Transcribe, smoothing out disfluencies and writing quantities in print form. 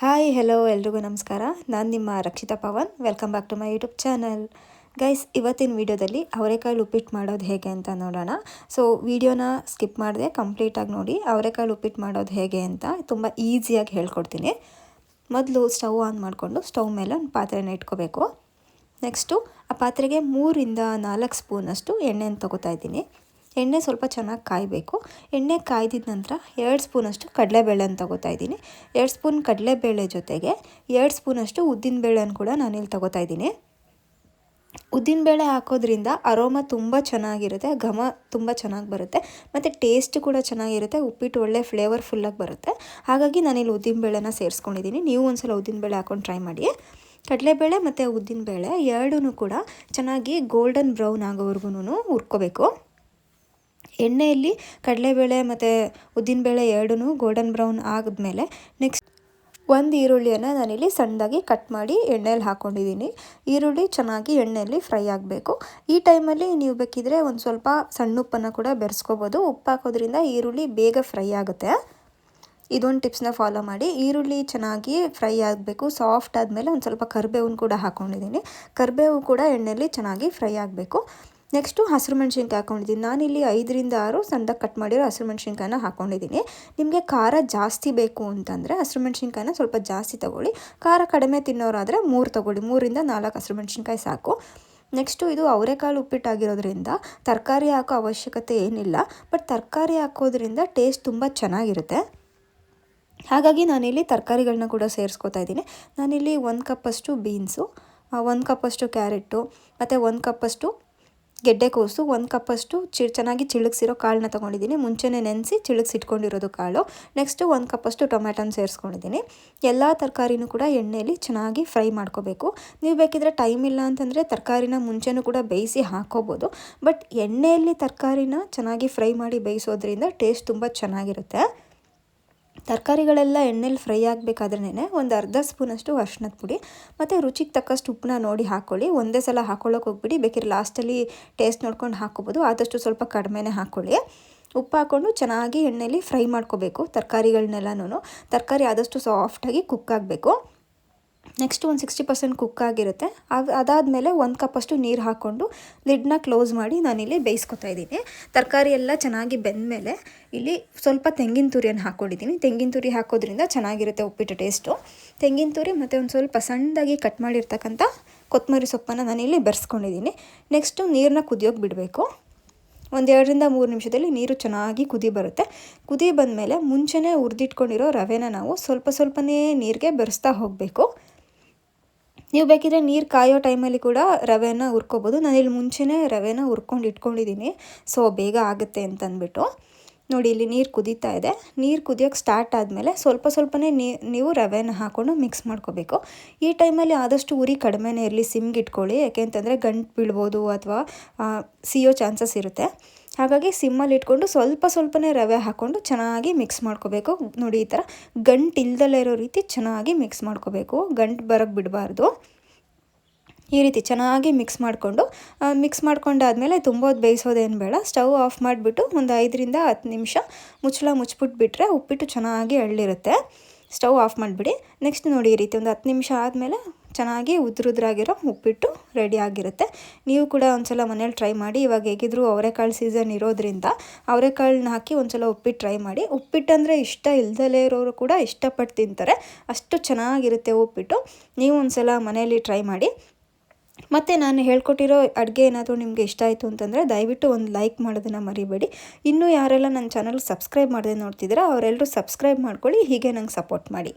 Hi hello ಎಲ್ರಿಗೂ ನಮಸ್ಕಾರ. ನಾನು ನಿಮ್ಮ Rakshita Pavan. Welcome back to my YouTube channel. Guys, ಇವತ್ತಿನ ವಿಡಿಯೋದಲ್ಲಿ ಅವರೆಕಾಳು ಉಪ್ಪಿಟ್ಟು ಮಾಡೋದು ಹೇಗೆ ಅಂತ ನೋಡೋಣ. ಸೊ ವಿಡಿಯೋನ ಸ್ಕಿಪ್ ಮಾಡಿದೆ, ಕಂಪ್ಲೀಟಾಗಿ ನೋಡಿ ಅವರೆಕಾಳು ಉಪ್ಪಿಟ್ಟು ಮಾಡೋದು ಹೇಗೆ ಅಂತ ತುಂಬ ಈಸಿಯಾಗಿ ಹೇಳ್ಕೊಡ್ತೀನಿ. ಮೊದಲು ಸ್ಟವ್ ಆನ್ ಮಾಡಿಕೊಂಡು ಸ್ಟವ್ ಮೇಲೆ ಒಂದು ಪಾತ್ರೆನ ಇಟ್ಕೋಬೇಕು. ನೆಕ್ಸ್ಟು ಆ ಪಾತ್ರೆಗೆ 3-4 ಸ್ಪೂನಷ್ಟು ಎಣ್ಣೆನ ತೊಗೋತಾ ಇದ್ದೀನಿ. ಎಣ್ಣೆ ಸ್ವಲ್ಪ ಚೆನ್ನಾಗಿ ಕಾಯಬೇಕು. ಎಣ್ಣೆ ಕಾಯ್ದಿದ ನಂತರ 2 ಸ್ಪೂನಷ್ಟು ಕಡಲೆಬೇಳೆನ ತೊಗೋತಾ ಇದ್ದೀನಿ. 2 ಸ್ಪೂನ್ ಕಡಲೆಬೇಳೆ ಜೊತೆಗೆ 2 ಸ್ಪೂನಷ್ಟು ಉದ್ದಿನಬೇಳೆನ ಕೂಡ ನಾನಿಲ್ಲಿ ತೊಗೋತಾ ಇದ್ದೀನಿ. ಉದ್ದಿನಬೇಳೆ ಹಾಕೋದ್ರಿಂದ ಅರೋಮಾ ತುಂಬ ಚೆನ್ನಾಗಿರುತ್ತೆ, ಘಮ ತುಂಬ ಚೆನ್ನಾಗಿ ಬರುತ್ತೆ, ಮತ್ತು ಟೇಸ್ಟ್ ಕೂಡ ಚೆನ್ನಾಗಿರುತ್ತೆ. ಉಪ್ಪಿಟ್ಟು ಒಳ್ಳೆ ಫ್ಲೇವರ್ಫುಲ್ಲಾಗಿ ಬರುತ್ತೆ. ಹಾಗಾಗಿ ನಾನಿಲ್ಲಿ ಉದ್ದಿನಬೇಳೆನ ಸೇರಿಸ್ಕೊಂಡಿದ್ದೀನಿ. ನೀವು ಒಂದ್ಸಲ ಉದ್ದಿನಬೇಳೆ ಹಾಕೊಂಡು ಟ್ರೈ ಮಾಡಿ. ಕಡಲೆಬೇಳೆ ಮತ್ತು ಉದ್ದಿನಬೇಳೆ ಎರಡೂ ಕೂಡ ಚೆನ್ನಾಗಿ ಗೋಲ್ಡನ್ ಬ್ರೌನ್ ಆಗೋವರೆಗೂ ಹುರ್ಕೋಬೇಕು. ಎಣ್ಣೆಯಲ್ಲಿ ಕಡಲೆಬೇಳೆ ಮತ್ತು ಉದ್ದಿನಬೇಳೆ ಎರಡೂ ಗೋಲ್ಡನ್ ಬ್ರೌನ್ ಆದಮೇಲೆ ನೆಕ್ಸ್ಟ್ ಒಂದು ಈರುಳ್ಳಿಯನ್ನು ನಾನಿಲ್ಲಿ ಸಣ್ಣದಾಗಿ ಕಟ್ ಮಾಡಿ ಎಣ್ಣೆಯಲ್ಲಿ ಹಾಕ್ಕೊಂಡಿದ್ದೀನಿ. ಈರುಳ್ಳಿ ಚೆನ್ನಾಗಿ ಎಣ್ಣೆಯಲ್ಲಿ ಫ್ರೈ ಆಗಬೇಕು. ಈ ಟೈಮಲ್ಲಿ ನೀವು ಬೇಕಿದ್ರೆ ಒಂದು ಸ್ವಲ್ಪ ಸಣ್ಣ ಉಪ್ಪನ್ನು ಕೂಡ ಬೆರೆಸ್ಕೋಬೋದು. ಉಪ್ಪು ಹಾಕೋದ್ರಿಂದ ಈರುಳ್ಳಿ ಬೇಗ ಫ್ರೈ ಆಗುತ್ತೆ. ಇದೊಂದು ಟಿಪ್ಸ್ನ ಫಾಲೋ ಮಾಡಿ. ಈರುಳ್ಳಿ ಚೆನ್ನಾಗಿ ಫ್ರೈ ಆಗಬೇಕು. ಸಾಫ್ಟ್ ಆದಮೇಲೆ ಒಂದು ಸ್ವಲ್ಪ ಕರಿಬೇವನ್ನು ಕೂಡ ಹಾಕ್ಕೊಂಡಿದ್ದೀನಿ. ಕರಿಬೇವು ಕೂಡ ಎಣ್ಣೆಯಲ್ಲಿ ಚೆನ್ನಾಗಿ ಫ್ರೈ ಆಗಬೇಕು. ನೆಕ್ಸ್ಟು ಹಸಿರು ಮೆಣಸಿನ್ಕಾಯಿ ಹಾಕ್ಕೊಂಡಿದ್ದೀನಿ. ನಾನಿಲ್ಲಿ 5-6 ಸಣ್ಣದಾಗಿ ಕಟ್ ಮಾಡಿರೋ ಹಸಿರು ಮೆಣಸಿನ್ಕಾಯಿನ ಹಾಕ್ಕೊಂಡಿದ್ದೀನಿ. ನಿಮಗೆ ಖಾರ ಜಾಸ್ತಿ ಬೇಕು ಅಂತಂದರೆ ಹಸಿರು ಮೆಣಸಿನ್ಕಾಯಿನ ಸ್ವಲ್ಪ ಜಾಸ್ತಿ ತೊಗೊಳ್ಳಿ. ಖಾರ ಕಡಿಮೆ ತಿನ್ನೋರಾದರೆ 3 ತೊಗೊಳ್ಳಿ. 3-4 ಹಸಿರು ಮೆಣಸಿನ್ಕಾಯಿ ಸಾಕು. ನೆಕ್ಸ್ಟು ಇದು ಅವರೆಕಾಳು ಉಪ್ಪಿಟ್ಟಾಗಿರೋದ್ರಿಂದ ತರಕಾರಿ ಹಾಕೋ ಅವಶ್ಯಕತೆ ಏನಿಲ್ಲ. ಬಟ್ ತರಕಾರಿ ಹಾಕೋದ್ರಿಂದ ಟೇಸ್ಟ್ ತುಂಬ ಚೆನ್ನಾಗಿರುತ್ತೆ. ಹಾಗಾಗಿ ನಾನಿಲ್ಲಿ ತರಕಾರಿಗಳನ್ನ ಕೂಡ ಸೇರಿಸ್ಕೊತಾ ಇದ್ದೀನಿ. ನಾನಿಲ್ಲಿ 1 ಕಪ್ಪಷ್ಟು ಬೀನ್ಸು, 1 ಕಪ್ಪಷ್ಟು ಕ್ಯಾರೆಟು, ಮತ್ತು 1 ಕಪ್ಪಷ್ಟು ಗೆಡ್ಡೆಕೋಸು, 1 ಕಪ್ಪಷ್ಟು ಚೆನ್ನಾಗಿ ಚಿಳಗಿಸಿರೋ ಕಾಳನ್ನ ತೊಗೊಂಡಿದ್ದೀನಿ. ಮುಂಚೆನೇ ನೆನೆಸಿ ಚಿಳಗಿಸಿಟ್ಕೊಂಡಿರೋದು ಕಾಳು. ನೆಕ್ಸ್ಟು 1 ಕಪ್ಪಷ್ಟು ಟೊಮ್ಯಾಟೊನ ಸೇರಿಸ್ಕೊಂಡಿದ್ದೀನಿ. ಎಲ್ಲ ತರಕಾರಿನೂ ಕೂಡ ಎಣ್ಣೆಯಲ್ಲಿ ಚೆನ್ನಾಗಿ ಫ್ರೈ ಮಾಡ್ಕೋಬೇಕು. ನೀವು ಬೇಕಿದ್ರೆ ಟೈಮ್ ಇಲ್ಲ ಅಂತಂದರೆ ತರಕಾರಿನ ಮುಂಚೆನೂ ಕೂಡ ಬೇಯಿಸಿ ಹಾಕ್ಕೋಬೋದು. ಬಟ್ ಎಣ್ಣೆಯಲ್ಲಿ ತರಕಾರಿನ ಚೆನ್ನಾಗಿ ಫ್ರೈ ಮಾಡಿ ಬೇಯಿಸೋದ್ರಿಂದ ಟೇಸ್ಟ್ ತುಂಬ ಚೆನ್ನಾಗಿರುತ್ತೆ. ತರಕಾರಿಗಳೆಲ್ಲ ಎಣ್ಣೆಲಿ ಫ್ರೈ ಆಗಬೇಕಾದ್ರೇ ಒಂದು ಅರ್ಧ ಸ್ಪೂನಷ್ಟು ಅರಿಶಿಣದ ಪುಡಿ ಮತ್ತು ರುಚಿಗೆ ತಕ್ಕಷ್ಟು ಉಪ್ಪನ್ನ ನೋಡಿ ಹಾಕ್ಕೊಳ್ಳಿ. ಒಂದೇ ಸಲ ಹಾಕ್ಕೊಳ್ಳೋಕೆ ಹೋಗ್ಬಿಡಿ. ಬೇಕಿದ್ರೆ ಲಾಸ್ಟಲ್ಲಿ ಟೇಸ್ಟ್ ನೋಡ್ಕೊಂಡು ಹಾಕ್ಕೋಬೋದು. ಆದಷ್ಟು ಸ್ವಲ್ಪ ಕಡಿಮೆನೇ ಹಾಕ್ಕೊಳ್ಳಿ. ಉಪ್ಪು ಹಾಕ್ಕೊಂಡು ಚೆನ್ನಾಗಿ ಎಣ್ಣೆಲಿ ಫ್ರೈ ಮಾಡ್ಕೋಬೇಕು ತರಕಾರಿಗಳನ್ನೆಲ್ಲನೂ. ತರಕಾರಿ ಆದಷ್ಟು ಸಾಫ್ಟಾಗಿ ಕುಕ್ ಆಗಬೇಕು. ನೆಕ್ಸ್ಟ್ ಒಂದು 60% ಕುಕ್ ಆಗಿರುತ್ತೆ. ಅದಾದಮೇಲೆ 1 ಕಪ್ಪಷ್ಟು ನೀರು ಹಾಕ್ಕೊಂಡು ಲಿಡ್ನ ಕ್ಲೋಸ್ ಮಾಡಿ ನಾನಿಲ್ಲಿ ಬೇಯಿಸ್ಕೊತಾ ಇದ್ದೀನಿ. ತರಕಾರಿ ಎಲ್ಲ ಚೆನ್ನಾಗಿ ಬೆಂದಮೇಲೆ ಇಲ್ಲಿ ಸ್ವಲ್ಪ ತೆಂಗಿನ ತುರಿಯನ್ನು ಹಾಕ್ಕೊಂಡಿದ್ದೀನಿ. ತೆಂಗಿನ ತುರಿ ಹಾಕೋದ್ರಿಂದ ಚೆನ್ನಾಗಿರುತ್ತೆ ಉಪ್ಪಿಟ್ಟು ಟೇಸ್ಟು. ತೆಂಗಿನ ತುರಿ ಮತ್ತು ಒಂದು ಸ್ವಲ್ಪ ಸಣ್ಣದಾಗಿ ಕಟ್ ಮಾಡಿರ್ತಕ್ಕಂಥ ಕೊತ್ತಂಬರಿ ಸೊಪ್ಪನ್ನು ನಾನಿಲ್ಲಿ ಬೆರೆಸ್ಕೊಂಡಿದ್ದೀನಿ. ನೆಕ್ಸ್ಟು ನೀರನ್ನ ಕುದಿಯೋಕೆ ಬಿಡಬೇಕು. ಒಂದು 2-3 ನಿಮಿಷದಲ್ಲಿ ನೀರು ಚೆನ್ನಾಗಿ ಕುದಿ ಬರುತ್ತೆ. ಕುದಿ ಬಂದಮೇಲೆ ಮುಂಚೆನೇ ಹುರಿದಿಟ್ಕೊಂಡಿರೋ ರವೆನ ನಾವು ಸ್ವಲ್ಪನೇ ನೀರಿಗೆ ಬೆರೆಸ್ತಾ ಹೋಗಬೇಕು. ನೀವು ಬೇಕಿದ್ರೆ ನೀರು ಕಾಯೋ ಟೈಮಲ್ಲಿ ಕೂಡ ರವೆನ ಹುರ್ಕೋಬೋದು. ನಾನಿಲ್ಲಿ ಮುಂಚೆನೇ ರವೆನ ಹುರ್ಕೊಂಡು ಇಟ್ಕೊಂಡಿದ್ದೀನಿ, ಸೊ ಬೇಗ ಆಗುತ್ತೆ ಅಂತಂದ್ಬಿಟ್ಟು. ನೋಡಿ, ಇಲ್ಲಿ ನೀರು ಕುದೀತಾ ಇದೆ. ನೀರು ಕುದಿಯೋಕ್ಕೆ ಸ್ಟಾರ್ಟ್ ಆದಮೇಲೆ ಸ್ವಲ್ಪನೇ ನೀವು ರವೆನ ಹಾಕ್ಕೊಂಡು ಮಿಕ್ಸ್ ಮಾಡ್ಕೋಬೇಕು. ಈ ಟೈಮಲ್ಲಿ ಆದಷ್ಟು ಉರಿ ಕಡಿಮೆನೇ ಇರಲಿ, ಸಿಮ್ಗೆ ಇಟ್ಕೊಳ್ಳಿ. ಯಾಕೆಂತಂದರೆ ಗಂಟು ಬೀಳ್ಬೋದು ಅಥವಾ ಸಿಯೋ ಚಾನ್ಸಸ್ ಇರುತ್ತೆ. ಹಾಗಾಗಿ ಸಿಮ್ಮಲ್ಲಿ ಇಟ್ಕೊಂಡು ಸ್ವಲ್ಪನೇ ರವೆ ಹಾಕ್ಕೊಂಡು ಚೆನ್ನಾಗಿ ಮಿಕ್ಸ್ ಮಾಡ್ಕೋಬೇಕು. ನೋಡಿ, ಈ ಥರ ಗಂಟು ಇಲ್ದಲೇ ಇರೋ ರೀತಿ ಚೆನ್ನಾಗಿ ಮಿಕ್ಸ್ ಮಾಡ್ಕೋಬೇಕು. ಗಂಟು ಬರೋಕ್ಕೆ ಬಿಡಬಾರ್ದು. ಈ ರೀತಿ ಚೆನ್ನಾಗಿ ಮಿಕ್ಸ್ ಮಾಡ್ಕೊಂಡಾದ್ಮೇಲೆ ತುಂಬ ಹೊತ್ತು ಬೇಯಿಸೋದೇನು ಬೇಡ. ಸ್ಟವ್ ಆಫ್ ಮಾಡಿಬಿಟ್ಟು ಒಂದು 5-10 ನಿಮಿಷ ಮುಚ್ಚಿಬಿಟ್ರೆ ಉಪ್ಪಿಟ್ಟು ಚೆನ್ನಾಗಿ ಎಳ್ಳಿರುತ್ತೆ. ಸ್ಟವ್ ಆಫ್ ಮಾಡಿಬಿಡಿ. ನೆಕ್ಸ್ಟ್ ನೋಡಿ, ಈ ರೀತಿ ಒಂದು 10 ನಿಮಿಷ ಆದಮೇಲೆ ಚೆನ್ನಾಗಿ ಉದ್ರುದ್ರಾಗಿರೋ ಉಪ್ಪಿಟ್ಟು ರೆಡಿ ಆಗಿರುತ್ತೆ. ನೀವು ಕೂಡ ಒಂದ್ಸಲ ಮನೇಲಿ ಟ್ರೈ ಮಾಡಿ. ಇವಾಗ ಹೇಗಿದ್ರು ಅವರೆಕಾಳು ಸೀಸನ್ ಇರೋದ್ರಿಂದ ಅವರೆಕಾಳನ್ನ ಹಾಕಿ ಒಂದ್ಸಲ ಉಪ್ಪಿಟ್ಟು ಟ್ರೈ ಮಾಡಿ. ಉಪ್ಪಿಟ್ಟು ಅಂದರೆ ಇಷ್ಟ ಇಲ್ದಲೇ ಇರೋರು ಕೂಡ ಇಷ್ಟಪಟ್ಟು ತಿಂತಾರೆ. ಅಷ್ಟು ಚೆನ್ನಾಗಿರುತ್ತೆ ಉಪ್ಪಿಟ್ಟು. ನೀವು ಒಂದ್ಸಲ ಮನೇಲಿ ಟ್ರೈ ಮಾಡಿ. ಮತ್ತು ನಾನು ಹೇಳ್ಕೊಟ್ಟಿರೋ ಅಡುಗೆ ಏನಾದರೂ ನಿಮಗೆ ಇಷ್ಟ ಆಯಿತು ಅಂತಂದರೆ ದಯವಿಟ್ಟು ಒಂದು ಲೈಕ್ ಮಾಡೋದನ್ನು ಮರಿಬೇಡಿ. ಇನ್ನೂ ಯಾರೆಲ್ಲ ನನ್ನ ಚಾನಲ್ ಸಬ್ಸ್ಕ್ರೈಬ್ ಮಾಡದೆ ನೋಡ್ತಿದ್ದೀರಾ ಅವರೆಲ್ಲರೂ ಸಬ್ಸ್ಕ್ರೈಬ್ ಮಾಡ್ಕೊಳ್ಳಿ. ಹೀಗೆ ನಂಗೆ ಸಪೋರ್ಟ್ ಮಾಡಿ.